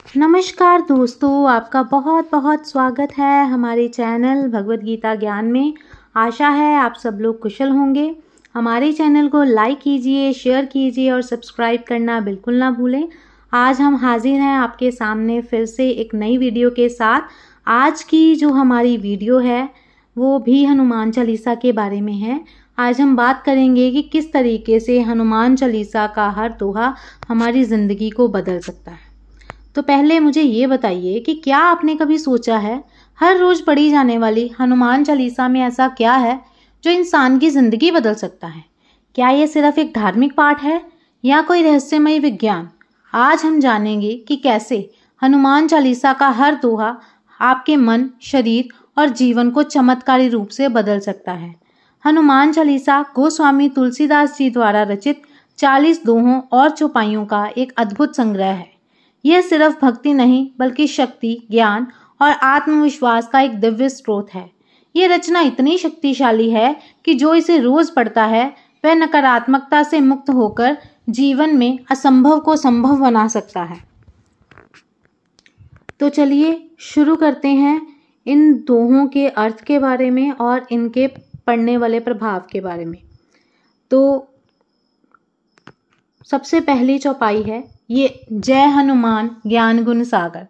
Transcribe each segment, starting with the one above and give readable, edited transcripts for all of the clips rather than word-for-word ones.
नमस्कार दोस्तों, आपका बहुत बहुत स्वागत है हमारे चैनल भगवत गीता ज्ञान में। आशा है आप सब लोग कुशल होंगे। हमारे चैनल को लाइक कीजिए, शेयर कीजिए और सब्सक्राइब करना बिल्कुल ना भूलें। आज हम हाजिर हैं आपके सामने फिर से एक नई वीडियो के साथ। आज की जो हमारी वीडियो है वो भी हनुमान चालीसा के बारे में है। आज हम बात करेंगे कि किस तरीके से हनुमान चालीसा का हर दोहा हमारी ज़िंदगी को बदल सकता है। तो पहले मुझे ये बताइए कि क्या आपने कभी सोचा है हर रोज़ पढ़ी जाने वाली हनुमान चालीसा में ऐसा क्या है जो इंसान की ज़िंदगी बदल सकता है? क्या ये सिर्फ एक धार्मिक पाठ है या कोई रहस्यमय विज्ञान? आज हम जानेंगे कि कैसे हनुमान चालीसा का हर दोहा आपके मन, शरीर और जीवन को चमत्कारी रूप से बदल सकता है। हनुमान चालीसा गोस्वामी तुलसीदास जी द्वारा रचित 40 दोहों और चौपाइयों का एक अद्भुत संग्रह है। यह सिर्फ भक्ति नहीं बल्कि शक्ति, ज्ञान और आत्मविश्वास का एक दिव्य स्रोत है। यह रचना इतनी शक्तिशाली है कि जो इसे रोज पढ़ता है वह नकारात्मकता से मुक्त होकर जीवन में असंभव को संभव बना सकता है। तो चलिए शुरू करते हैं इन दोहों के अर्थ के बारे में और इनके पढ़ने वाले प्रभाव के बारे में। तो सबसे पहली चौपाई है ये जय हनुमान ज्ञान गुण सागर।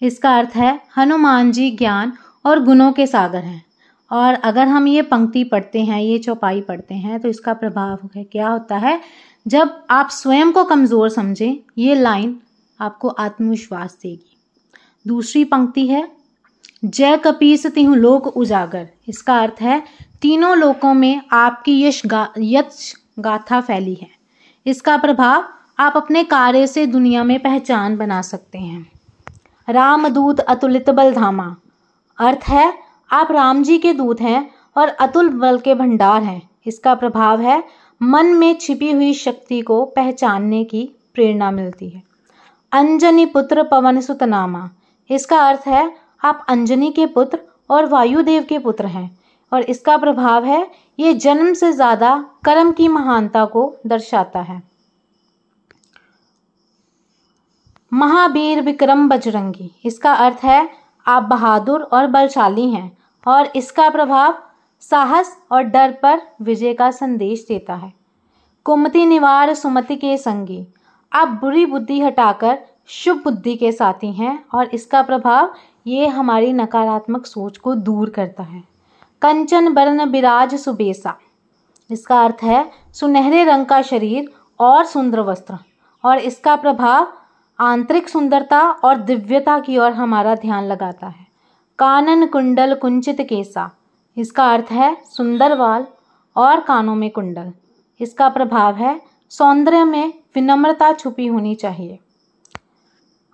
इसका अर्थ है हनुमान जी ज्ञान और गुणों के सागर हैं। और अगर हम ये पंक्ति पढ़ते हैं, ये चौपाई पढ़ते हैं तो इसका प्रभाव है क्या होता है, जब आप स्वयं को कमज़ोर समझें ये लाइन आपको आत्मविश्वास देगी। दूसरी पंक्ति है जय कपीस तिहु लोक उजागर। इसका अर्थ है तीनों लोकों में आपकी यश गाथा फैली है। इसका प्रभाव आप अपने कार्य से दुनिया में पहचान बना सकते हैं। रामदूत अतुलित बल धामा। अर्थ है आप राम जी के दूत हैं और अतुल बल के भंडार हैं। इसका प्रभाव है मन में छिपी हुई शक्ति को पहचानने की प्रेरणा मिलती है। अंजनी पुत्र पवन सुत नामा। इसका अर्थ है आप अंजनी के पुत्र और वायुदेव के पुत्र हैं और इसका प्रभाव है ये जन्म से ज़्यादा कर्म की महानता को दर्शाता है। महावीर विक्रम बजरंगी। इसका अर्थ है आप बहादुर और बलशाली हैं और इसका प्रभाव साहस और डर पर विजय का संदेश देता है। कुमति निवार सुमति के संगी। आप बुरी बुद्धि हटाकर शुभ बुद्धि के साथी हैं और इसका प्रभाव ये हमारी नकारात्मक सोच को दूर करता है। कंचन बरन बिराज सुबेसा। इसका अर्थ है सुनहरे रंग का शरीर और सुंदर वस्त्र और इसका प्रभाव आंतरिक सुंदरता और दिव्यता की ओर हमारा ध्यान लगाता है। कानन कुंडल कुंचित केसा। इसका अर्थ है सुंदर बाल और कानों में कुंडल। इसका प्रभाव है सौंदर्य में विनम्रता छुपी होनी चाहिए।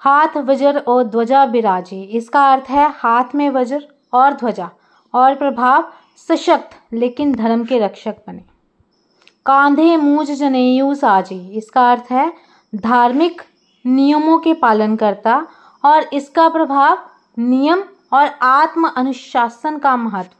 हाथ वज्र और ध्वजा बिराजे। इसका अर्थ है हाथ में वज्र और ध्वजा और प्रभाव सशक्त लेकिन धर्म के रक्षक बने। कांधे मूज जनेयू साजी। इसका अर्थ है धार्मिक नियमों के पालन करता और इसका प्रभाव नियम और आत्म अनुशासन का महत्व।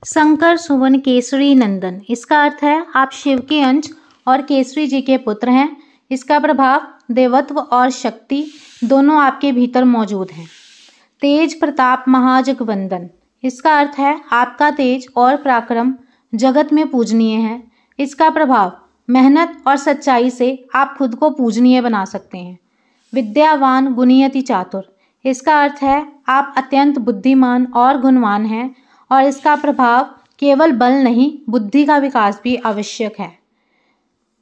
शंकर सुवन केसरी नंदन। इसका अर्थ है आप शिव के अंश और केसरी जी के पुत्र हैं। इसका प्रभाव देवत्व और शक्ति दोनों आपके भीतर मौजूद हैं। तेज प्रताप महाजगवंदन। इसका अर्थ है आपका तेज और पराक्रम जगत में पूजनीय है। इसका प्रभाव मेहनत और सच्चाई से आप खुद को पूजनीय बना सकते हैं। विद्यावान गुणियति चातुर। इसका अर्थ है आप अत्यंत बुद्धिमान और गुणवान हैं और इसका प्रभाव केवल बल नहीं बुद्धि का विकास भी आवश्यक है।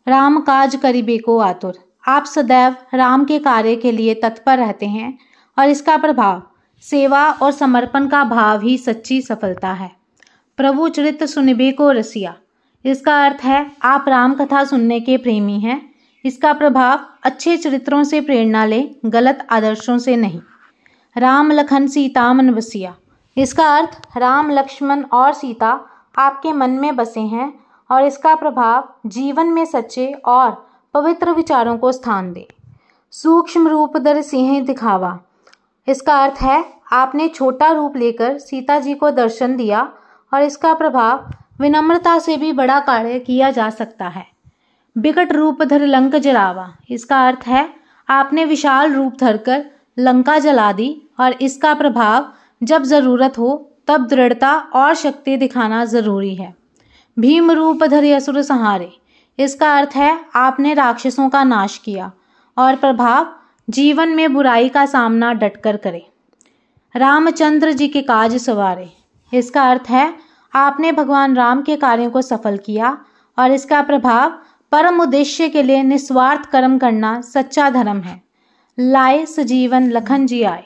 राम काज करिबे को आतुर। आप सदैव राम के कार्य के लिए तत्पर रहते हैं और इसका प्रभाव सेवा और समर्पण का भाव ही सच्ची सफलता है। प्रभु चरित्र सुनिबे को रसिया। इसका अर्थ है आप राम कथा सुनने के प्रेमी हैं। इसका प्रभाव अच्छे चरित्रों से प्रेरणा लें, गलत आदर्शों से नहीं। राम लखन सीता मन बसिया। इसका अर्थ राम लक्ष्मण और सीता आपके मन में बसे हैं और इसका प्रभाव जीवन में सच्चे और पवित्र विचारों को स्थान दे। सूक्ष्म रूप दर सिंह दिखावा। इसका अर्थ है आपने छोटा रूप लेकर सीता जी को दर्शन दिया और इसका प्रभाव विनम्रता से भी बड़ा कार्य किया जा सकता है। विकट रूप धर लंक जरावा। इसका अर्थ है आपने विशाल रूप धरकर लंका जला दी और इसका प्रभाव जब जरूरत हो तब दृढ़ता और शक्ति दिखाना जरूरी है। भीम रूप धर असुर संहारे। इसका अर्थ है आपने राक्षसों का नाश किया और प्रभाव जीवन में बुराई का सामना डटकर करें। रामचंद्र जी के काज सवारे। इसका अर्थ है आपने भगवान राम के कार्यों को सफल किया और इसका प्रभाव परम उद्देश्य के लिए निस्वार्थ कर्म करना सच्चा धर्म है। लाए सजीवन लखन जी आए।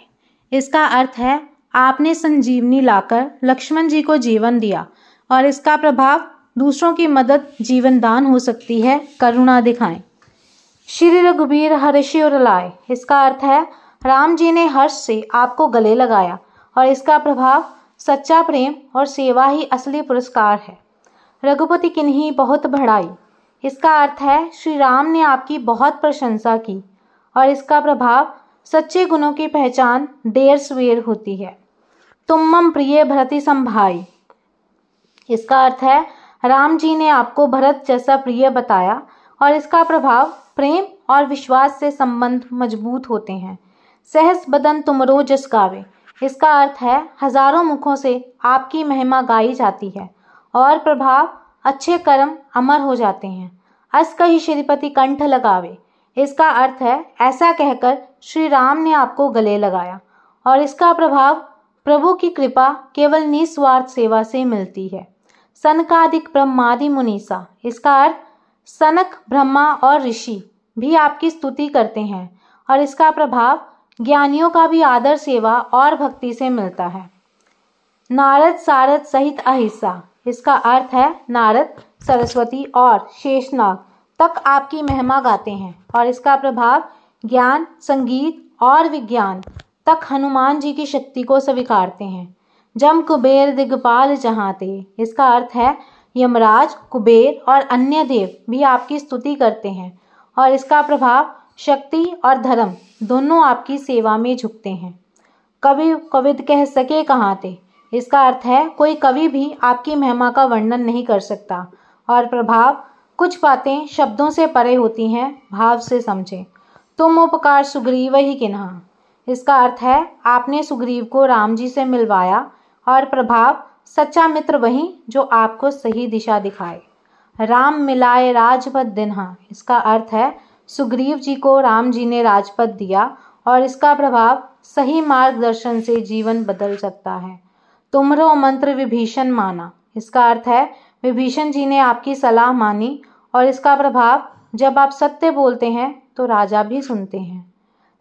इसका अर्थ है आपने संजीवनी लाकर लक्ष्मण जी को जीवन दिया और इसका प्रभाव दूसरों की मदद जीवन दान हो सकती है। करुणा दिखाएं। श्री रघुबीर हर्षि और लाए। इसका अर्थ है राम जी ने हर्ष से आपको गले लगाया और इसका प्रभाव सच्चा प्रेम और सेवा ही असली पुरस्कार है। रघुपति किन्हीं बहुत बढ़ाई। इसका अर्थ है श्री राम ने आपकी बहुत प्रशंसा की और इसका प्रभाव सच्चे गुणों की पहचान देर सवेर होती है। तुम प्रिय भरति संभाई। इसका अर्थ है राम जी ने आपको भरत जैसा प्रिय बताया और इसका प्रभाव प्रेम और विश्वास से संबंध मजबूत होते हैं। सहस बदन तुमरो जस गावे। इसका अर्थ है हजारों मुखों से आपकी महिमा गाई जाती है और प्रभाव अच्छे कर्म अमर हो जाते हैं। अस कही श्रीपति कंठ लगावे। इसका अर्थ है ऐसा कहकर श्री राम ने आपको गले लगाया और इसका प्रभाव प्रभु की कृपा केवल निस्वार्थ सेवा से मिलती है। सनकादिक ब्रह्मादि मुनीसा। इसका अर्थ सनक ब्रह्मा और ऋषि भी आपकी स्तुति करते हैं और इसका प्रभाव ज्ञानियों का भी आदर सेवा और भक्ति से मिलता है। नारद सारद सहित अहिसा। इसका अर्थ है नारद सरस्वती और शेषनाग तक आपकी महिमा गाते हैं और इसका प्रभाव ज्ञान संगीत और विज्ञान तक हनुमान जी की शक्ति को स्वीकारते हैं। जम कुबेर दिग्पाल जहाते। इसका अर्थ है यमराज कुबेर और अन्य देव भी आपकी स्तुति करते हैं और इसका प्रभाव शक्ति और धर्म दोनों आपकी सेवा में झुकते हैं। कवि कविद कह सके कहाँ थे। इसका अर्थ है कोई कवि भी आपकी महिमा का वर्णन नहीं कर सकता और प्रभाव कुछ बातें शब्दों से परे होती हैं, भाव से समझें। तुम उपकार सुग्रीव ही किन्हा। इसका अर्थ है आपने सुग्रीव को राम जी से मिलवाया और प्रभाव सच्चा मित्र वही जो आपको सही दिशा दिखाए। राम मिलाए राजपद दिन्हा। इसका अर्थ है सुग्रीव जी को राम जी ने राजपद दिया और इसका प्रभाव सही मार्गदर्शन से जीवन बदल सकता है। तुमरो मंत्र विभीषण माना। इसका अर्थ है विभीषण जी ने आपकी सलाह मानी और इसका प्रभाव जब आप सत्य बोलते हैं तो राजा भी सुनते हैं।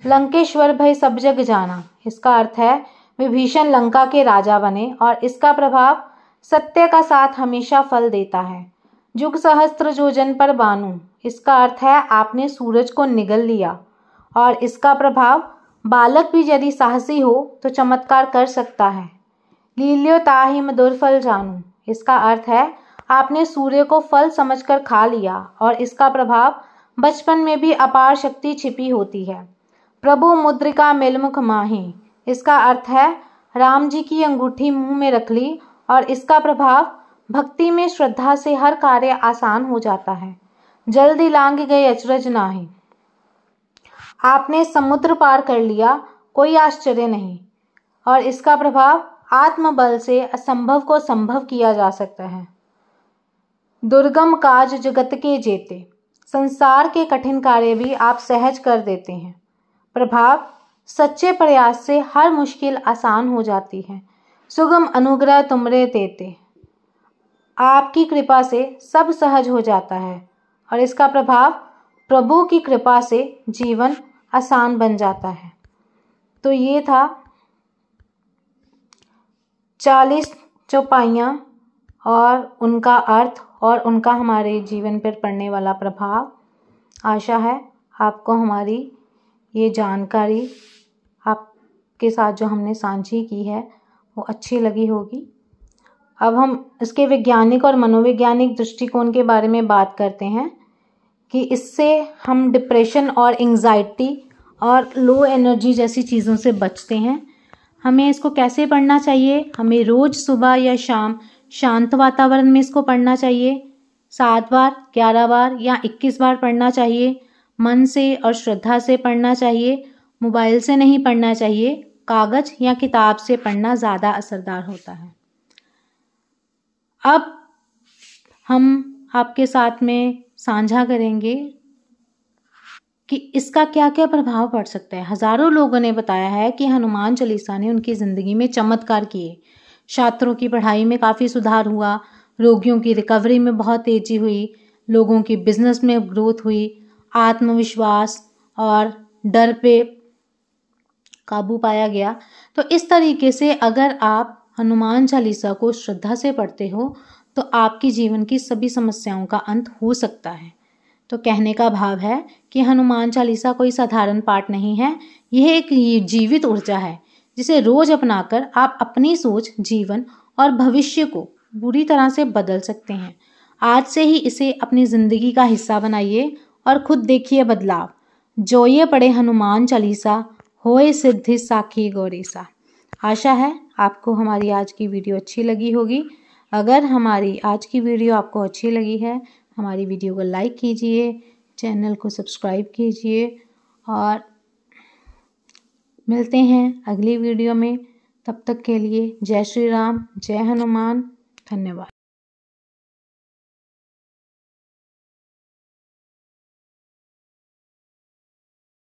लंकेश्वर भय सब जग जाना। इसका अर्थ है विभीषण लंका के राजा बने और इसका प्रभाव सत्य का साथ हमेशा फल देता है। जुग सहस्त्र योजन पर बानु। इसका अर्थ है आपने सूरज को निगल लिया और इसका प्रभाव बालक भी यदि साहसी हो तो चमत्कार कर सकता है। लील्यो ताहिम दुर्फल जानू। इसका अर्थ है आपने सूर्य को फल समझकर खा लिया और इसका प्रभाव बचपन में भी अपार शक्ति छिपी होती है। प्रभु मुद्रिका मिलमुख माही। इसका अर्थ है राम जी की अंगूठी मुंह में रख ली और इसका प्रभाव भक्ति में श्रद्धा से हर कार्य आसान हो जाता है। जल्दी लांग गए अचरज नाही। आपने समुद्र पार कर लिया, कोई आश्चर्य नहीं और इसका प्रभाव आत्मबल से असंभव को संभव किया जा सकता है। दुर्गम काज जगत के जेते। संसार के कठिन कार्य भी आप सहज कर देते हैं। प्रभाव सच्चे प्रयास से हर मुश्किल आसान हो जाती है। सुगम अनुग्रह तुमरे देते। आपकी कृपा से सब सहज हो जाता है और इसका प्रभाव प्रभु की कृपा से जीवन आसान बन जाता है। तो ये था 40 चौपाइयाँ और उनका अर्थ और उनका हमारे जीवन पर पड़ने वाला प्रभाव। आशा है आपको हमारी ये जानकारी आपके साथ जो हमने साझी की है वो अच्छी लगी होगी। अब हम इसके वैज्ञानिक और मनोवैज्ञानिक दृष्टिकोण के बारे में बात करते हैं कि इससे हम डिप्रेशन और एंग्जाइटी और लो एनर्जी जैसी चीज़ों से बचते हैं। हमें इसको कैसे पढ़ना चाहिए? हमें रोज़ सुबह या शाम शांत वातावरण में इसको पढ़ना चाहिए। 7 बार, 11 बार या 21 बार पढ़ना चाहिए। मन से और श्रद्धा से पढ़ना चाहिए। मोबाइल से नहीं पढ़ना चाहिए। कागज या किताब से पढ़ना ज़्यादा असरदार होता है। अब हम आपके साथ में साझा करेंगे कि इसका क्या क्या प्रभाव पड़ सकता है। हजारों लोगों ने बताया है कि हनुमान चालीसा ने उनकी ज़िंदगी में चमत्कार किए। छात्रों की पढ़ाई में काफ़ी सुधार हुआ, रोगियों की रिकवरी में बहुत तेज़ी हुई, लोगों की बिजनेस में ग्रोथ हुई, आत्मविश्वास और डर पे काबू पाया गया। तो इस तरीके से अगर आप हनुमान चालीसा को श्रद्धा से पढ़ते हो तो आपकी जीवन की सभी समस्याओं का अंत हो सकता है। तो कहने का भाव है कि हनुमान चालीसा कोई साधारण पाठ नहीं है, यह एक जीवित ऊर्जा है जिसे रोज अपनाकर आप अपनी सोच, जीवन और भविष्य को बुरी तरह से बदल सकते हैं। आज से ही इसे अपनी जिंदगी का हिस्सा बनाइए और खुद देखिए बदलाव। जो ये पढ़े हनुमान चालीसा, होए सिद्धि साखी गौरीसा। आशा है आपको हमारी आज की वीडियो अच्छी लगी होगी। अगर हमारी आज की वीडियो आपको अच्छी लगी है, हमारी वीडियो को लाइक कीजिए, चैनल को सब्सक्राइब कीजिए और मिलते हैं अगली वीडियो में। तब तक के लिए जय श्री राम, जय हनुमान, धन्यवाद।